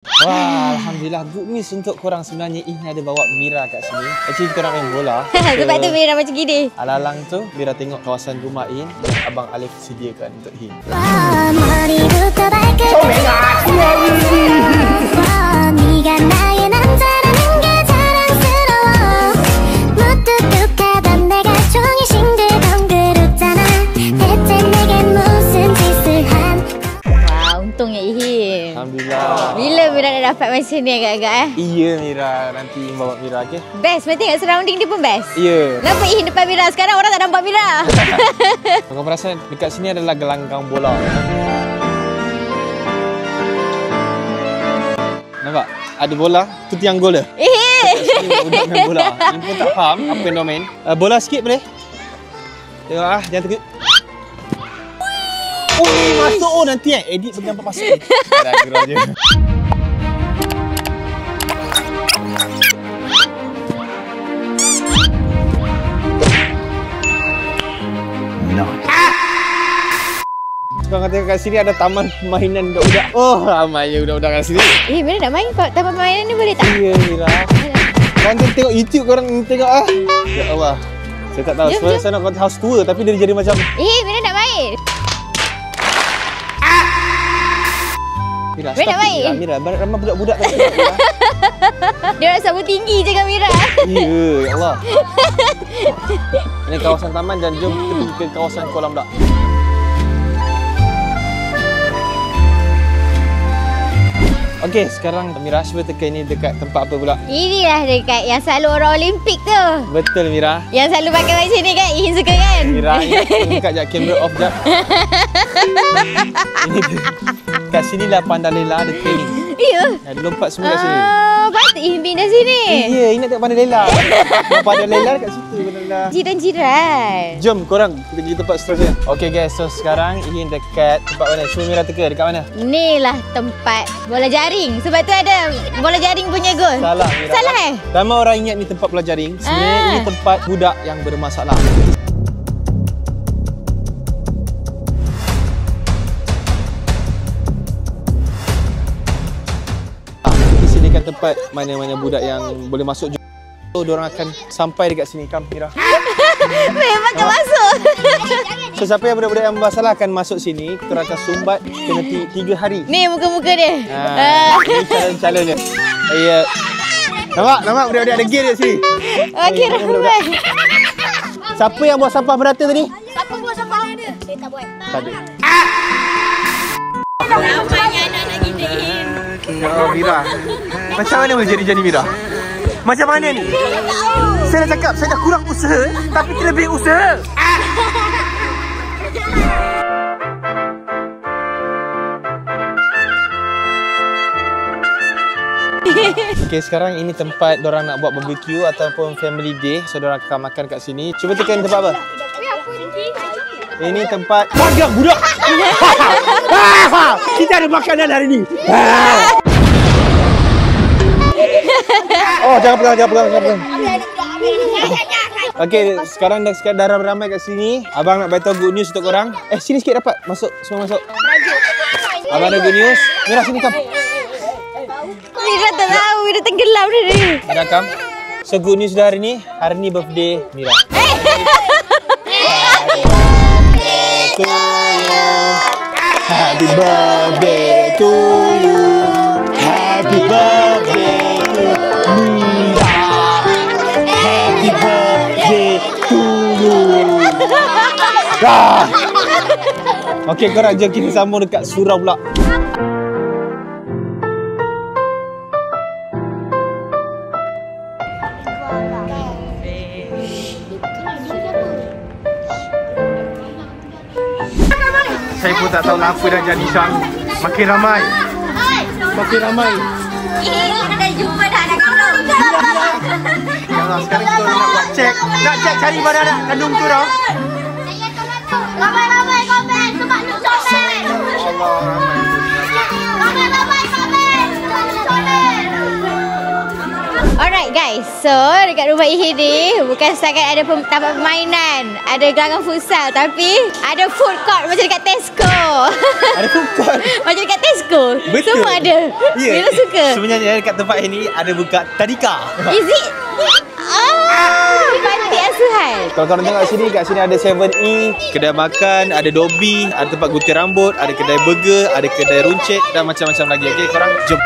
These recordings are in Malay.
Wah, Alhamdulillah. Good news untuk korang sebenarnya. Ini ada bawa Mira kat sini. Actually korang main bola. Sebab tu Mira macam gini. Alang-alang tu Mira tengok kawasan rumah In yang Abang Alif sediakan untuk In. Untungnya Ihin. Alhamdulillah. Bila Mira nak dapat macam ni agak-agak Iya Mira, nanti bawa Mira ke? Best, mesti tengok surrounding dia pun best. Iya. Nampak Ihin depan Mira, sekarang orang tak nampak Mira. Kau perasan dekat sini adalah gelanggang bola. Nampak? Ada bola, tu tiang gol dia. Ihin. Budak main bola. Ini pun tak faham apa yang dia main. Bola sikit boleh? Tengok jangan terkejut. Masuk nanti edit bagi nampak pasal. Dah gerah je. No. Sekarang kata kat sini ada taman permainan budak-budak. Oh, ramai budak-budak kat sini. Mira nak main kat taman permainan ni boleh tak? Ya, Mira. Korang tengok YouTube korang tengok ah. Ya Allah. Saya tak tahu. Sebenarnya saya nak konten house tour tapi dia jadi macam Mira nak main. Mira, nak main? Mira, ramai budak-budak tadi. Dia nak sambung tinggi je kan Mira. Ya, ya Allah. Ini kawasan taman dan jom kita pergi ke kawasan kolam dak. Okey, sekarang Mira cuba teka ini dekat tempat apa pula? Inilah dekat yang selalu orang Olimpik tu. Betul Mira. Yang selalu pakai macam ni kan, Ihin suka kan? Mira, buka jap kamera off jap. Ini kat sinilah Panda Lela ada training. Ya. Ada lompat semua kat sini. Patut Ihin pindah sini. Ya, ini nak tengok Panda Lela. Panda Lela dekat situ Panda Lela. Jiran-jiran. Jom korang kita pergi tempat seterusnya. Okey guys, so sekarang Ihin dekat tempat mana? Cuba Mira teka dekat mana? Inilah tempat bola jaring. Sebab tu ada bola jaring punya gol. Salah Mira. Salah Ramai orang ingat ni tempat bola jaring. Sebenarnya ini tempat budak yang bermasalah. Disediakan tempat mana-mana budak yang boleh masuk. So, diorang akan sampai dekat sini. Come Mira. Memang tak masuk. So siapa yang budak-budak yang bermasalah akan masuk sini, kita akan sumbat kena 3 hari. Ni muka-muka dia. Ini calon dia. Ya. Nampak budak-budak ada gear dekat sini. Okey, ramai. Siapa yang buat sampah merata tadi? Siapa buat sampah ada? Saya tak buat. Tak ada. Ramai anak-anak kita Ihin. Oh, Mira. Macam mana boleh jadi Mira? Macam mana ni? Saya dah cakap, saya dah kurang usaha, tapi terlebih usaha. Okay, sekarang ini tempat diorang nak buat barbecue ataupun family day. So, diorang akan makan kat sini. Cuba tekan tempat apa? Ini tempat magang budak. Kita ada makanan hari ni. Oh, jangan pegang. Okey, sekarang dah ramai kat sini. Abang nak beritahu good news untuk korang. Sini sikit dapat. Semua masuk. Abang ada good news. Mira sini kam. Mira tak tahu, Mira tenggelam dah ni. Ada kam. So good news dah hari ni birthday Mira. Happy birthday to you. Happy birthday to Mira. Happy birthday to you. Okey, korang jom kita sambung dekat surau pula. Saya pun tak tahu apa dah jadi Syang. Makin ramai. Dah jumpa dah anak kau tu. Ya Allah, sekarang kita nak buat cek. Nak cek cari mana anak kandung tu dah. Ramai-ramai komen sebab lu comel. Allah, Ramai-ramai komen sebab lu comel. Alright guys, So, dekat rumah Ihir ni bukan setakat ada taman permainan, ada gelanggang futsal, tapi ada food court macam dekat Tesco. Ada food court? Macam dekat Tesco. Betul. Semua ada. Ya. Mira suka. Sebenarnya dekat tempat ini ada buka tadika. Is it? Panti asuhan. Kalau korang tengok kat sini ada 7E, kedai makan, ada Dobby, ada tempat gunting rambut, ada kedai burger, ada kedai runcit dan macam-macam lagi. Okey, korang jom.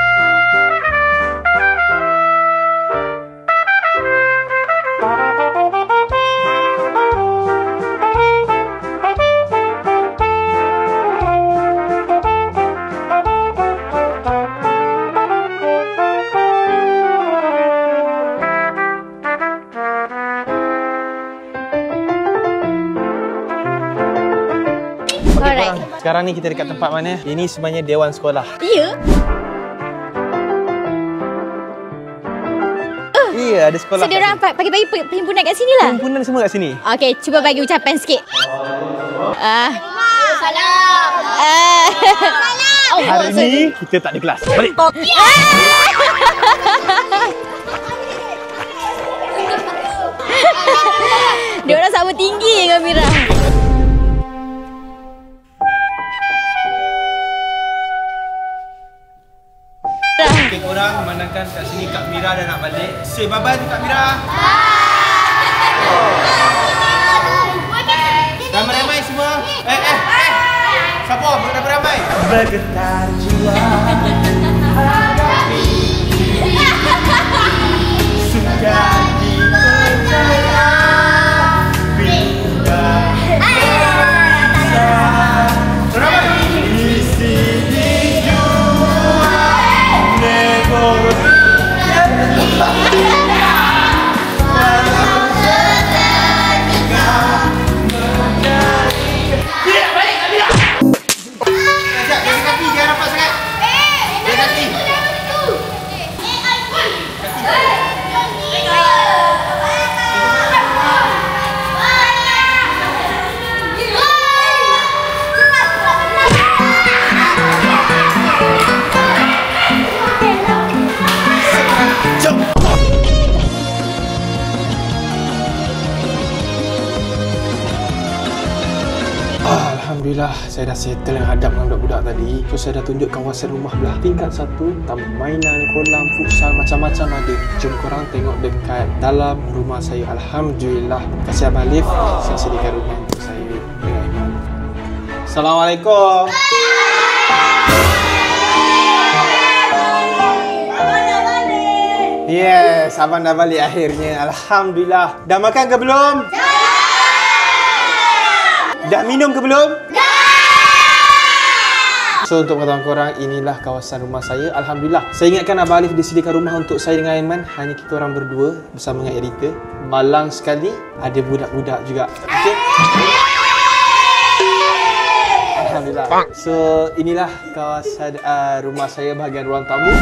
Alright. Sekarang ni kita dekat tempat mana? Ini sebenarnya Dewan Sekolah. Ya? Iya, ada sekolah. So, diorang pagi-pagi perhimpunan kat sini lah? Perhimpunan semua kat sini. Okey, cuba bagi ucapan sikit. Salam. Hari ni kita tak ada kelas. Balik. Diorang sama tinggi dengan Mira. Okay, korang memandangkan kat sini Kak Mira dah nak balik. Say bye-bye tu Kak Mira. Ramai-ramai semua. Siapa? Ramai-ramai. Bergetar jiwa hadapi suka dipercaya bila bisa di sini jua negeri. Alhamdulillah, saya dah settle yang hadap dengan budak-budak tadi. So, saya dah tunjuk kawasan rumah belah. Tingkat 1, taman mainan, kolam, futsal, macam-macam ada. Jom korang tengok dekat dalam rumah saya. Alhamdulillah. Terima kasih Abang Alif. Saya sediakan rumah untuk saya dengan Iman. Assalamualaikum. Yes, Abang dah balik akhirnya. Alhamdulillah. Dah makan ke belum? Dah minum ke belum? So, untuk pengetahuan korang, inilah kawasan rumah saya. Alhamdulillah. Saya ingatkan Abang Alif disediakan rumah untuk saya dengan Aiman. Hanya kita orang berdua bersama dengan editor. Malang sekali, ada budak-budak juga. Okay? Alhamdulillah. So, inilah kawasan rumah saya bahagian ruang tamu.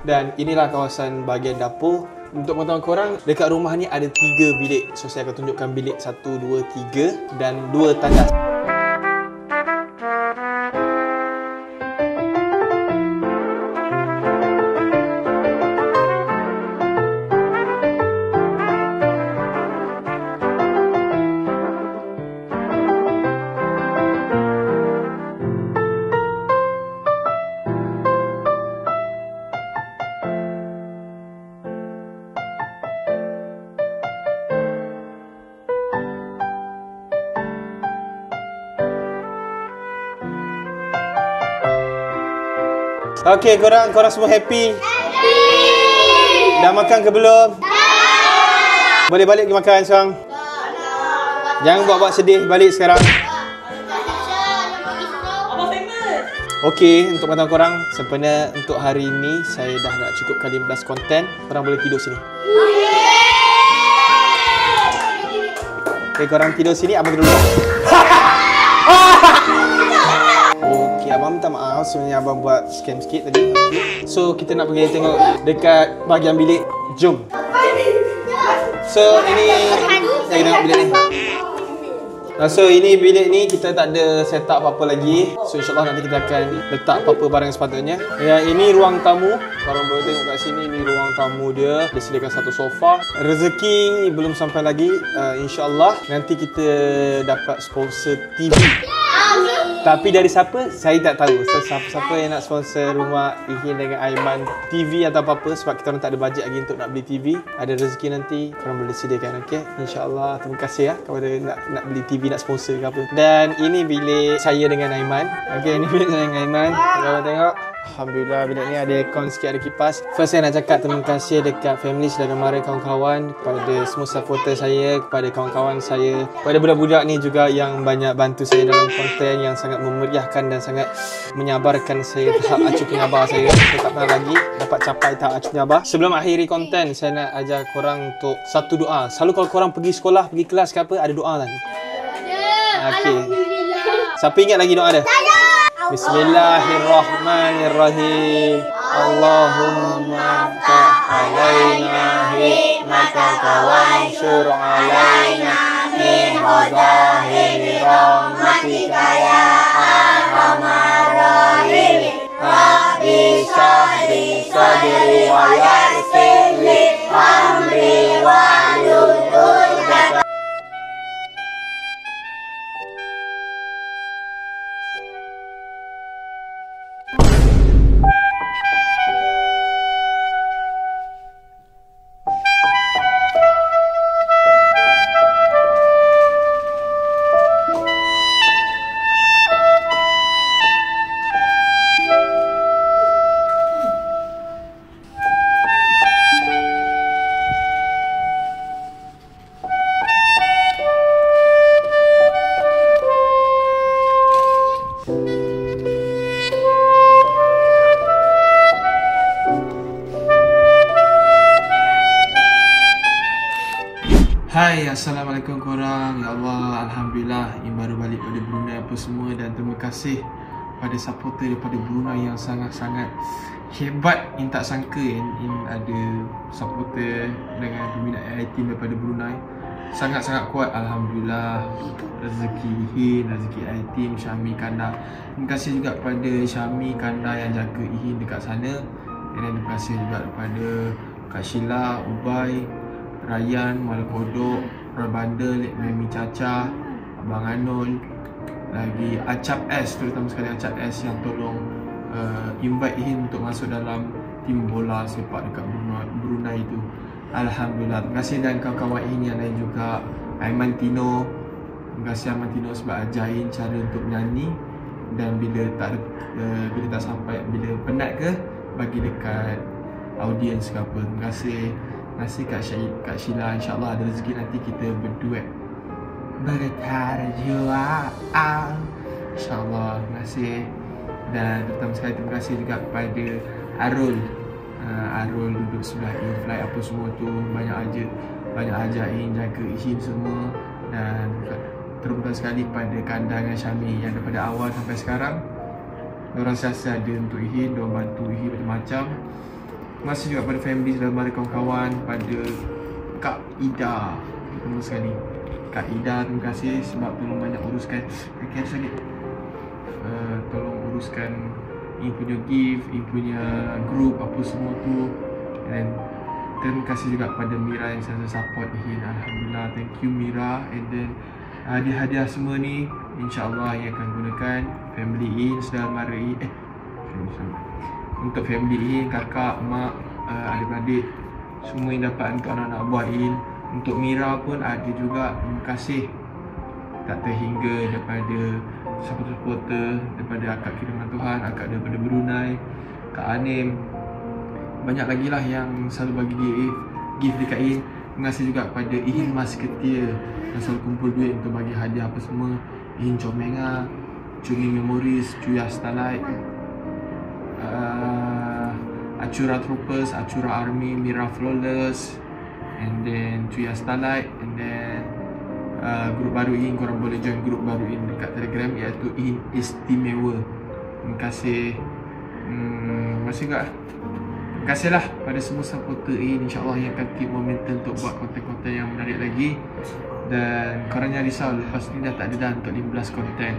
Dan inilah kawasan bahagian dapur. Untuk pengetahuan korang, dekat rumah ni ada 3 bilik. So, saya akan tunjukkan bilik 1, 2, 3 dan 2 tandas. Okey, korang semua happy? Dah makan ke belum? Boleh balik pergi makan sekarang? Jangan buat sedih, balik sekarang. Okey, untuk pengetahuan korang, sebenarnya untuk hari ini saya dah nak cukupkan 15 konten. Korang boleh tidur sini. Okey, korang tidur sini, abang tidur luar. Okey, abang minta maaf sebenarnya abang buat scam sikit tadi. Okay. So, kita nak pergi tengok dekat bahagian bilik. Jom. So, ini saya tengok bilik ni. So ini bilik ni kita tak ada set up apa-apa lagi. So insyaAllah nanti kita akan letak apa-apa barang yang sepatutnya. Ya, ini ruang tamu. Korang boleh tengok kat sini, ni ruang tamu dia. Dia sediakan satu sofa. Rezeki belum sampai lagi. InsyaAllah nanti kita dapat sponsor TV. Tapi dari siapa? Saya tak tahu. So, siapa-siapa yang nak sponsor rumah Ihin dengan Aiman TV atau apa-apa, sebab kita orang tak ada bajet lagi untuk nak beli TV. Ada rezeki nanti korang boleh sediakan, okey? InsyaAllah. Terima kasih ya kepada nak beli TV, nak sponsor ke apa. Dan ini bilik saya dengan Aiman. Okey, ini bilik saya dengan Aiman. Korang tengok. Alhamdulillah, bilik ni ada aircon sikit, ada kipas. First saya nak cakap terima kasih dekat family, saudara mara, kawan-kawan, kepada semua supporter saya, kepada kawan-kawan saya, kepada budak-budak ni juga yang banyak bantu saya dalam konten, yang sangat memeriahkan dan sangat menyabarkan saya tahap acuh penyabar saya. Saya tak pernah lagi dapat capai tahap acuh penyabar. Sebelum akhiri konten, saya nak ajar korang untuk satu doa. Selalu kalau korang pergi sekolah, pergi kelas ke apa, ada doa kan? Ada. Okey. Siapa ingat lagi doa dia? Bismillahirrahmanirrahim. Allahumma ta'alaina hikmataka wansyur alaina min khazahiri rahmatika ya arhamar rahimin. Rabbi shrah sadri wa yassir li amri wahlul 'uqdatam. Hai, Assalamualaikum korang. Ya Allah, Alhamdulillah Im baru balik pada Brunei apa semua. Dan terima kasih pada supporter daripada Brunei yang sangat-sangat hebat. Im tak sangka Im ada supporter dengan peminat AI-Team daripada Brunei. Sangat-sangat kuat, Alhamdulillah. Rezeki Ihin, rezeki AI-Team, Syami, Kanda. Terima kasih juga kepada Syami, Kanda yang jaga Ihin dekat sana. Dan terima kasih juga kepada Kak Sheila, Ubay, Ryan, Malakodok, Roy Bandel, Memi Caca, Abang Anul, lagi Acap S, terutama sekali Acap S yang tolong invite Ihin untuk masuk dalam tim bola sepak dekat Brunei itu. Alhamdulillah. Terima kasih dan kawan-kawan Ihin yang lain juga. Aiman Tino, terima kasih Aiman Tino sebab ajarin cara untuk menyanyi. Dan bila tak sampai, bila penat ke, bagi dekat audiens ke apa. Terima kasih. Terima kasih Kak Sheila. InsyaAllah ada rezeki nanti kita berduet bertarjuan. InsyaAllah. Terima kasih. Dan terutama sekali terima kasih juga kepada Arul. Arul duduk sebelah in-flight apa semua tu. Banyak ajarin, jaga Ihin semua. Dan terutama sekali kepada Kanda dengan Syami yang daripada awal sampai sekarang diorang sentiasa ada untuk Ihin, diorang bantu Ihin macam-macam. Terima kasih juga kepada family dan mara kawan-kawan, pada Kak Ida. Terima sekali Kak Ida, terima kasih sebab tolong banyak uruskan kaki sakit. Tolong uruskan ini punya gift, ini punya group apa semua tu. Dan terima kasih juga kepada Mira yang selalu support Ihin. Alhamdulillah, thank you Mira. And then hadiah-hadiah semua ni InsyaAllah yang akan gunakan family Ihin, saudara mara Ihin, untuk family Ihin, kakak, mak, adik-beradik, semua yang dapat untuk anak-anak buah Ihin. Untuk Mira pun ada juga. Terima kasih tak terhingga daripada supporter, daripada akak kiriman Tuhan, akak daripada Brunei, Kak Anim, banyak lagi lah yang selalu bagi dia gift dekat Ihin. Terima kasih juga kepada Ihin Mas Ketia yang selalu kumpul duit untuk bagi hadiah apa semua. Ihin Comenga, Cumi Memories, Cuya Starlight, Acura Troopers, Acura Army, Mira Flawless, and then Cuya Starlight. And then grup baru Ihin, korang boleh join grup baru Ihin dekat Telegram, iaitu Ihin Istimewa. Terima kasih. Terima kasih juga. Terima kasih lah pada semua supporter Ihin. InsyaAllah yang akan keep momentum untuk buat konten-konten yang menarik lagi. Dan korang jangan risau, lepas ni dah tak ada dah untuk 15 konten.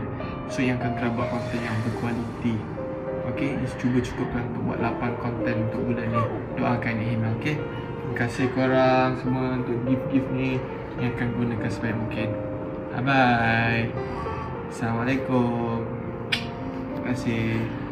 So yang akan kena buat konten yang berkualiti. Okay, cuba cukupkan untuk buat 8 konten untuk bulan ni. Doakan Hina, okay. Terima kasih korang semua untuk gift-gift ni yang akan gunakan sebaik mungkin. Bye bye. Assalamualaikum. Terima kasih.